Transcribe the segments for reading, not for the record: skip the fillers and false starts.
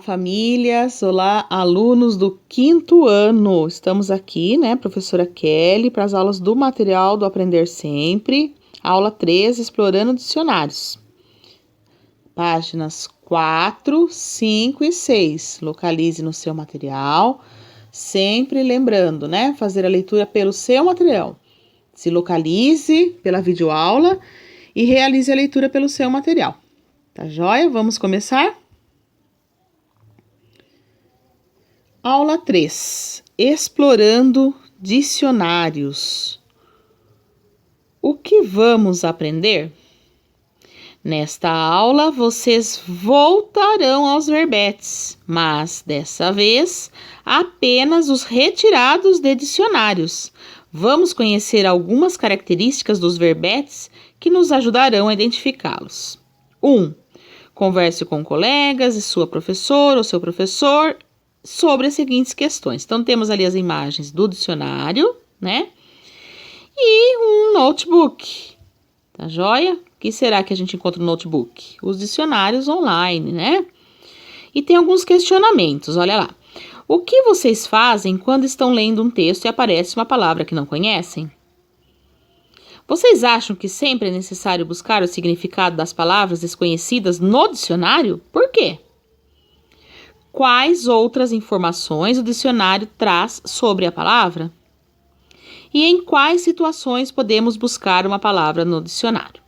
famílias, olá, alunos do 5º ano. Estamos aqui, né, professora Kelly, para as aulas do material do Aprender Sempre, aula 3, explorando dicionários. Páginas 4, 5 e 6. Localize no seu material, sempre lembrando, né, fazer a leitura pelo seu material. Se localize pela videoaula e realize a leitura pelo seu material. Tá joia? Vamos começar? Aula 3. Explorando dicionários. O que vamos aprender? Nesta aula, vocês voltarão aos verbetes, mas dessa vez apenas os retirados de dicionários. Vamos conhecer algumas características dos verbetes que nos ajudarão a identificá-los. 1. Converse com colegas e sua professora ou seu professor sobre as seguintes questões. Então, temos ali as imagens do dicionário, né? E um notebook. Tá joia? O que será que a gente encontra no notebook? Os dicionários online, né? E tem alguns questionamentos, olha lá. O que vocês fazem quando estão lendo um texto e aparece uma palavra que não conhecem? Vocês acham que sempre é necessário buscar o significado das palavras desconhecidas no dicionário? Por quê? Quais outras informações o dicionário traz sobre a palavra? E em quais situações podemos buscar uma palavra no dicionário?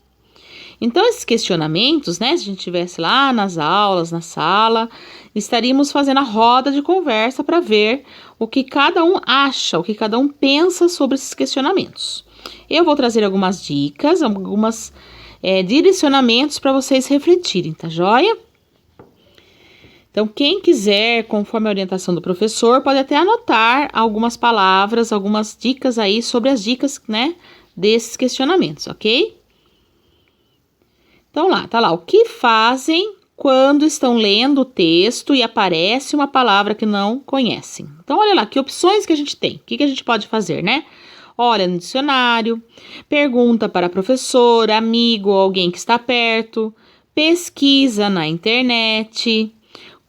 Então, esses questionamentos, né, se a gente estivesse lá nas aulas, na sala, estaríamos fazendo a roda de conversa para ver o que cada um acha, o que cada um pensa sobre esses questionamentos. Eu vou trazer algumas dicas, alguns direcionamentos para vocês refletirem, tá joia? Então, quem quiser, conforme a orientação do professor, pode até anotar algumas palavras, algumas dicas aí sobre as dicas, né, desses questionamentos, ok? Então, tá lá. O que fazem quando estão lendo o texto e aparece uma palavra que não conhecem? Então, olha lá, que opções que a gente tem. O que a gente pode fazer, né? Olha no dicionário, pergunta para a professora, amigo ou alguém que está perto, pesquisa na internet,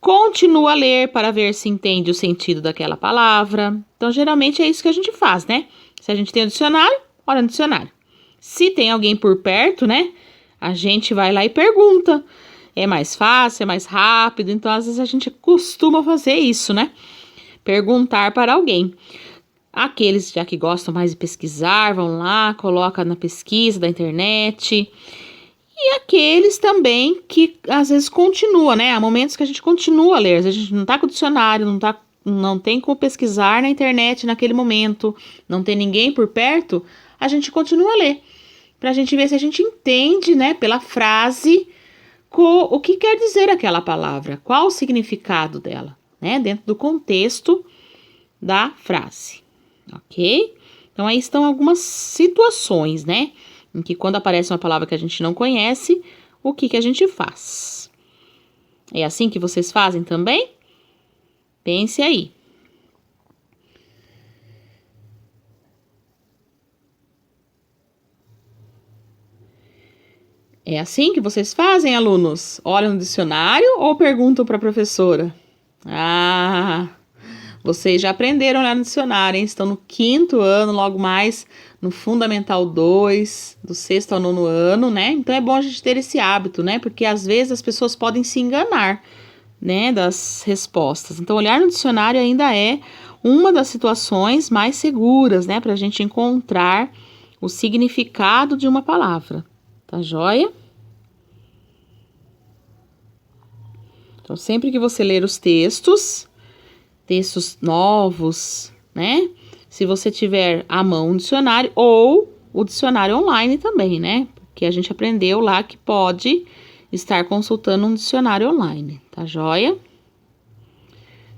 continua a ler para ver se entende o sentido daquela palavra. Então, geralmente é isso que a gente faz, né? Se a gente tem o dicionário, olha no dicionário. Se tem alguém por perto, né? A gente vai lá e pergunta. É mais fácil, é mais rápido. Então, às vezes, a gente costuma fazer isso, né? Perguntar para alguém. Aqueles já que gostam mais de pesquisar, vão lá, colocam na pesquisa da internet. E aqueles também que às vezes continua, né? Há momentos que a gente continua a ler. A gente não tá com o dicionário, não tem como pesquisar na internet naquele momento, não tem ninguém por perto, a gente continua a ler. Pra gente ver se a gente entende, né, pela frase, o que quer dizer aquela palavra, qual o significado dela, né? Dentro do contexto da frase. Ok? Então, aí estão algumas situações, né? Em que quando aparece uma palavra que a gente não conhece, o que a gente faz? É assim que vocês fazem também? Pense aí. É assim que vocês fazem, alunos? Olham no dicionário ou perguntam para a professora? Vocês já aprenderam lá no dicionário, hein? Estão no 5º ano, logo mais no Fundamental 2, do 6º ao 9º ano, né? Então é bom a gente ter esse hábito, né? Porque às vezes as pessoas podem se enganar, né, das respostas. Então, olhar no dicionário ainda é uma das situações mais seguras, né? Para a gente encontrar o significado de uma palavra. Tá joia? Então, sempre que você ler os textos novos, né? Se você tiver à mão um dicionário ou o dicionário online também, né? Porque a gente aprendeu lá que pode estar consultando um dicionário online, tá joia?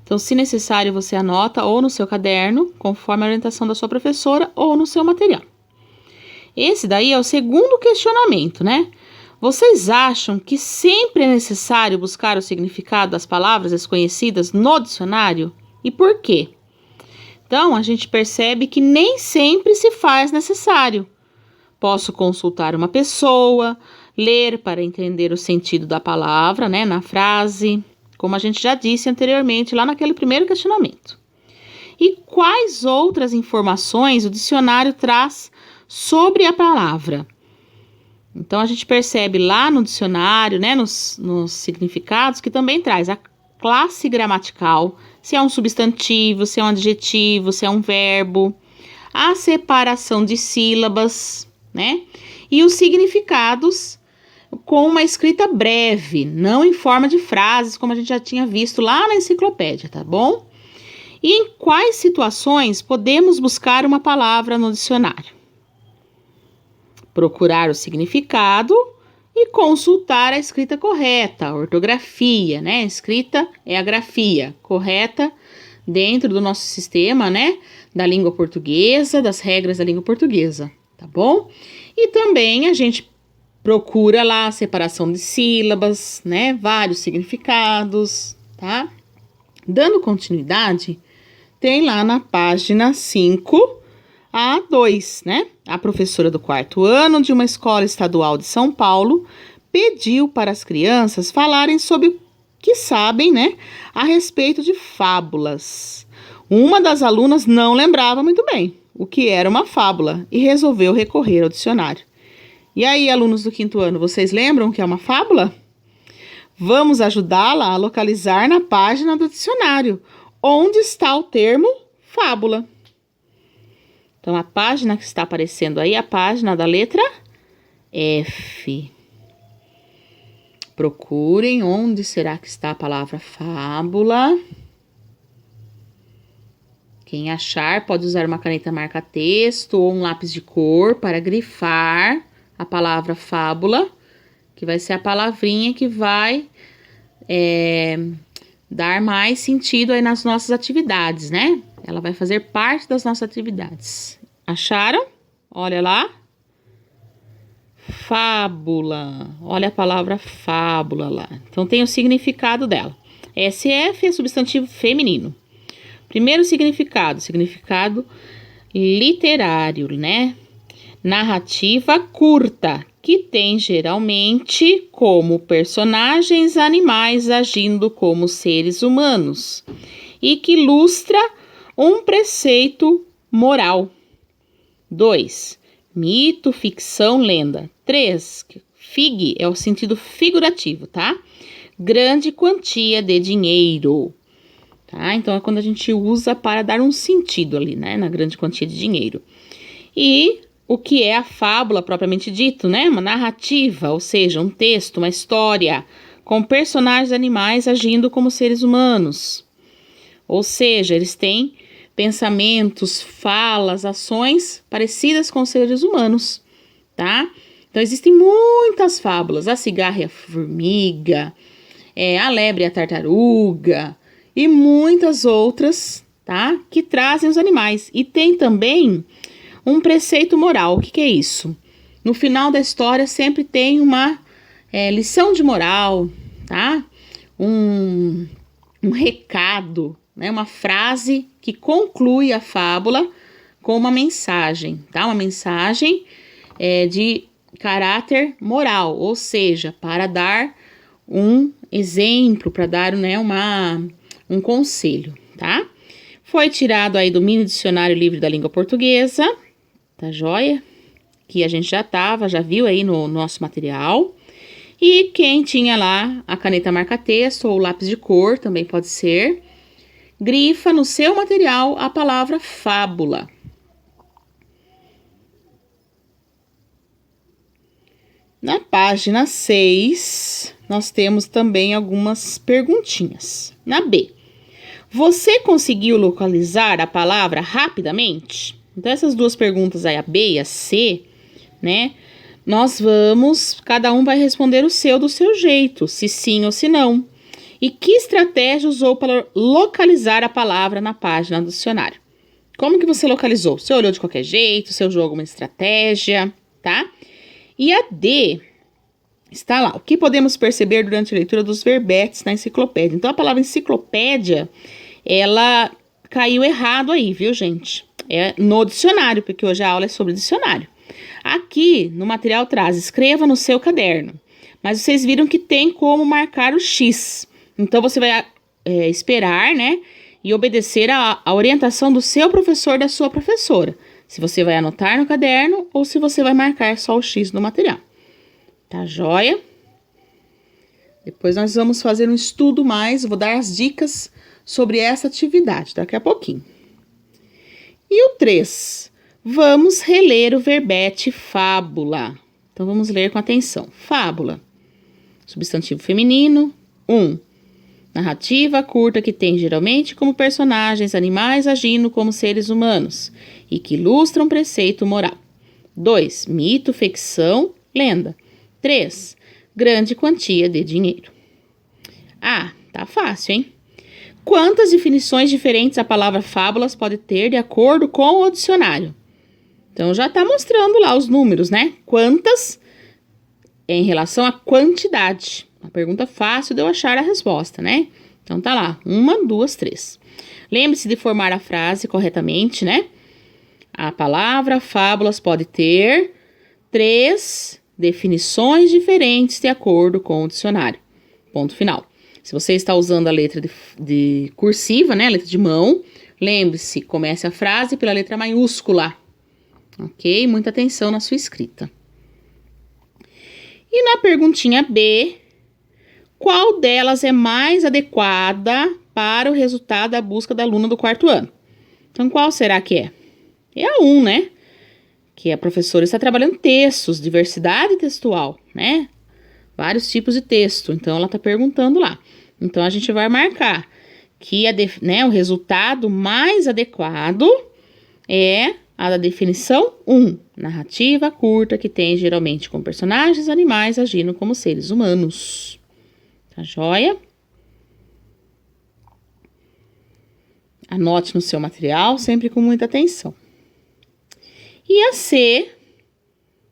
Então, se necessário, você anota ou no seu caderno, conforme a orientação da sua professora, ou no seu material. Esse daí é o segundo questionamento, né? Vocês acham que sempre é necessário buscar o significado das palavras desconhecidas no dicionário? E por quê? Então, a gente percebe que nem sempre se faz necessário. Posso consultar uma pessoa, ler para entender o sentido da palavra, né, na frase, como a gente já disse anteriormente lá naquele primeiro questionamento. E quais outras informações o dicionário traz sobre a palavra? Então, a gente percebe lá no dicionário, né, nos significados, que também traz a classe gramatical, se é um substantivo, se é um adjetivo, se é um verbo, a separação de sílabas, né, e os significados com uma escrita breve, não em forma de frases, como a gente já tinha visto lá na enciclopédia, tá bom? E em quais situações podemos buscar uma palavra no dicionário? Procurar o significado e consultar a escrita correta, a ortografia, né? Escrita é a grafia correta dentro do nosso sistema, né? Da língua portuguesa, das regras da língua portuguesa, tá bom? E também a gente procura lá a separação de sílabas, né? Vários significados, tá? Dando continuidade, tem lá na página 5 a 2, né? A professora do 4º ano de uma escola estadual de São Paulo pediu para as crianças falarem sobre o que sabem, né? A respeito de fábulas. Uma das alunas não lembrava muito bem o que era uma fábula e resolveu recorrer ao dicionário. E aí, alunos do 5º ano, vocês lembram o que é uma fábula? Vamos ajudá-la a localizar na página do dicionário onde está o termo fábula. Então, a página que está aparecendo aí é a página da letra F. Procurem onde será que está a palavra fábula. Quem achar pode usar uma caneta marca-texto ou um lápis de cor para grifar a palavra fábula, que vai ser a palavrinha que vai dar mais sentido aí nas nossas atividades, né? Ela vai fazer parte das nossas atividades. Acharam? Olha lá. Fábula. Olha a palavra fábula lá. Então, tem o significado dela. SF é substantivo feminino. Primeiro significado literário, né? Narrativa curta, que tem geralmente como personagens animais agindo como seres humanos e que ilustra um preceito moral. 2. Mito, ficção, lenda. 3. Fig é o sentido figurativo, tá? Grande quantia de dinheiro. Tá? Então, é quando a gente usa para dar um sentido ali, né? Na grande quantia de dinheiro. E o que é a fábula propriamente dito, né? Uma narrativa, ou seja, um texto, uma história, com personagens animais agindo como seres humanos. Ou seja, eles têm pensamentos, falas, ações parecidas com seres humanos, tá? Então, existem muitas fábulas. A cigarra e a formiga, a lebre e a tartaruga e muitas outras, tá? Que trazem os animais. E tem também um preceito moral. O que é isso? No final da história sempre tem uma lição de moral, tá? Um recado, né? Uma frase que conclui a fábula com uma mensagem, tá? Uma mensagem de caráter moral, ou seja, para dar um exemplo, para dar, né, um conselho, tá? Foi tirado aí do mini dicionário livre da língua portuguesa, tá joia? Que a gente já viu aí no nosso material. E quem tinha lá a caneta marca-texto ou o lápis de cor, também pode ser, grifa no seu material a palavra fábula. Na página 6, nós temos também algumas perguntinhas. Na B, você conseguiu localizar a palavra rapidamente? Então, essas duas perguntas aí, a B e a C, né? Cada um vai responder o seu do seu jeito, se sim ou se não. E que estratégia usou para localizar a palavra na página do dicionário? Como que você localizou? Você olhou de qualquer jeito? Você usou alguma estratégia, tá? E a D está lá. O que podemos perceber durante a leitura dos verbetes na enciclopédia? Então, a palavra enciclopédia, ela caiu errado aí, viu, gente? É no dicionário, porque hoje a aula é sobre dicionário. Aqui, no material traz, escreva no seu caderno. Mas vocês viram que tem como marcar o X. Então, você vai esperar, né? E obedecer a orientação do seu professor, da sua professora. Se você vai anotar no caderno ou se você vai marcar só o X no material. Tá joia? Depois nós vamos fazer um estudo mais, vou dar as dicas sobre essa atividade daqui a pouquinho. E o 3, vamos reler o verbete fábula. Então, vamos ler com atenção. Fábula, substantivo feminino. 1, narrativa curta que tem geralmente como personagens animais agindo como seres humanos e que ilustram preceito moral. 2, mito, ficção, lenda. 3, grande quantia de dinheiro. Ah, tá fácil, hein? Quantas definições diferentes a palavra fábulas pode ter de acordo com o dicionário? Então, já tá mostrando lá os números, né? Quantas em relação à quantidade. Uma pergunta fácil de eu achar a resposta, né? Então, tá lá. 1, 2, 3. Lembre-se de formar a frase corretamente, né? A palavra fábulas pode ter 3 definições diferentes de acordo com o dicionário. Ponto final. Se você está usando a letra de cursiva, né, a letra de mão, lembre-se, comece a frase pela letra maiúscula. Ok? Muita atenção na sua escrita. E na perguntinha B, qual delas é mais adequada para o resultado da busca da aluna do 4º ano? Então, qual será que é? É a 1, né? Que a professora está trabalhando textos, diversidade textual, né? Vários tipos de texto. Então, ela está perguntando lá. Então, a gente vai marcar que o resultado mais adequado é a da definição 1. Narrativa curta que tem geralmente com personagens animais agindo como seres humanos. Tá joia? Anote no seu material, sempre com muita atenção. E a C,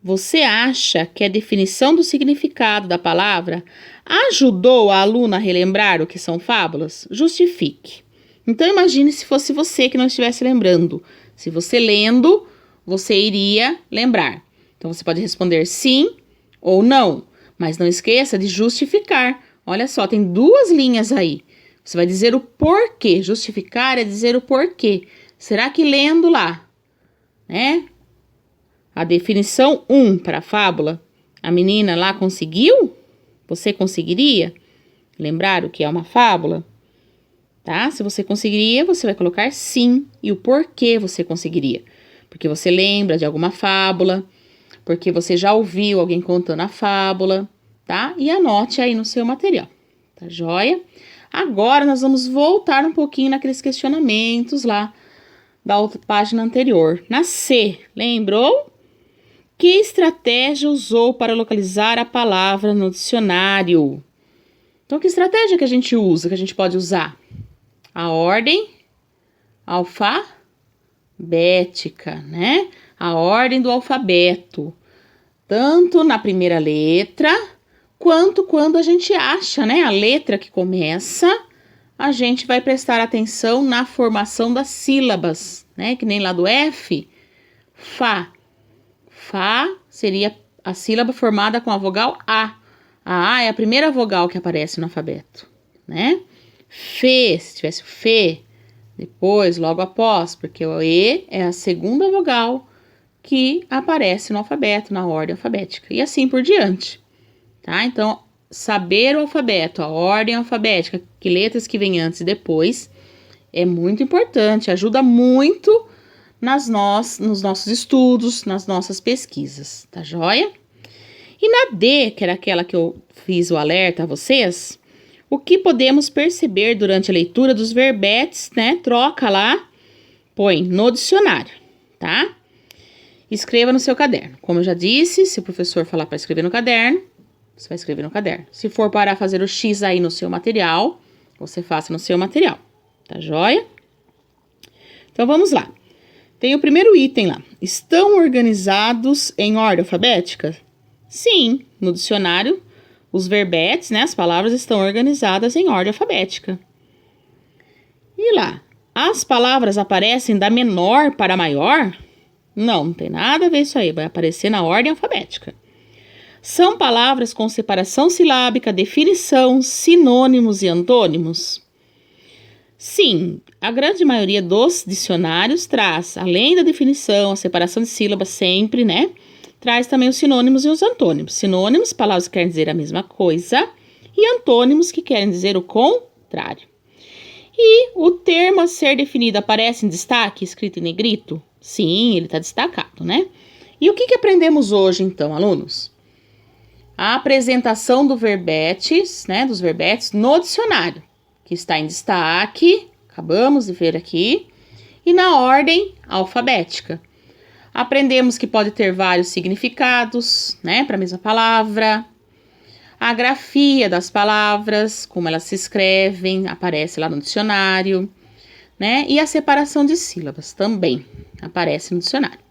você acha que a definição do significado da palavra ajudou a aluna a relembrar o que são fábulas? Justifique. Então, imagine se fosse você que não estivesse lembrando. Se você lendo, você iria lembrar. Então, você pode responder sim ou não. Mas não esqueça de justificar. Olha só, tem 2 linhas aí. Você vai dizer o porquê. Justificar é dizer o porquê. Será que lendo lá, né? A definição 1 para a fábula, a menina lá conseguiu? Você conseguiria lembrar o que é uma fábula? Tá? Se você conseguiria, você vai colocar sim. E o porquê você conseguiria. Porque você lembra de alguma fábula, porque você já ouviu alguém contando a fábula, tá? E anote aí no seu material, tá joia? Agora nós vamos voltar um pouquinho naqueles questionamentos lá da outra página anterior. Na C, lembrou? Que estratégia usou para localizar a palavra no dicionário? Então, que estratégia que a gente usa, que a gente pode usar? A ordem alfabética, né? A ordem do alfabeto. Tanto na primeira letra, quanto quando a gente acha, né? A letra que começa, a gente vai prestar atenção na formação das sílabas, né? Que nem lá do F, Fá. Fá seria a sílaba formada com a vogal A. A A é a primeira vogal que aparece no alfabeto, né? Fê, se tivesse o Fê, depois, logo após, porque o E é a segunda vogal que aparece no alfabeto, na ordem alfabética, e assim por diante, tá? Então, saber o alfabeto, a ordem alfabética, que letras que vêm antes e depois, é muito importante, ajuda muito nos nossos estudos, nas nossas pesquisas, tá joia? E na D, que era aquela que eu fiz o alerta a vocês, o que podemos perceber durante a leitura dos verbetes, né? Troca lá, põe no dicionário, tá? Escreva no seu caderno. Como eu já disse, se o professor falar para escrever no caderno, você vai escrever no caderno. Se for para fazer o X aí no seu material, você faça no seu material, tá joia? Então, vamos lá. Tem o primeiro item lá. Estão organizados em ordem alfabética? Sim, no dicionário, os verbetes, né, as palavras estão organizadas em ordem alfabética. E lá, as palavras aparecem da menor para a maior? Não tem nada a ver isso aí, vai aparecer na ordem alfabética. São palavras com separação silábica, definição, sinônimos e antônimos? Sim, a grande maioria dos dicionários traz, além da definição, a separação de sílabas sempre, né? Traz também os sinônimos e os antônimos. Sinônimos, palavras que querem dizer a mesma coisa, e antônimos que querem dizer o contrário. E o termo a ser definido aparece em destaque, escrito em negrito? Sim, ele está destacado, né? E o que aprendemos hoje, então, alunos? A apresentação do verbetes, né, dos verbetes no dicionário, que está em destaque, acabamos de ver aqui, e na ordem alfabética. Aprendemos que pode ter vários significados, né, para a mesma palavra. A grafia das palavras, como elas se escrevem, aparece lá no dicionário, né? E a separação de sílabas também aparece no dicionário.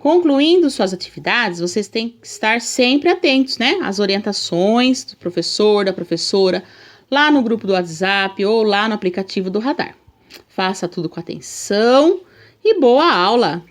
Concluindo suas atividades, vocês têm que estar sempre atentos, né? Às orientações do professor, da professora, lá no grupo do WhatsApp ou lá no aplicativo do Radar. Faça tudo com atenção e boa aula!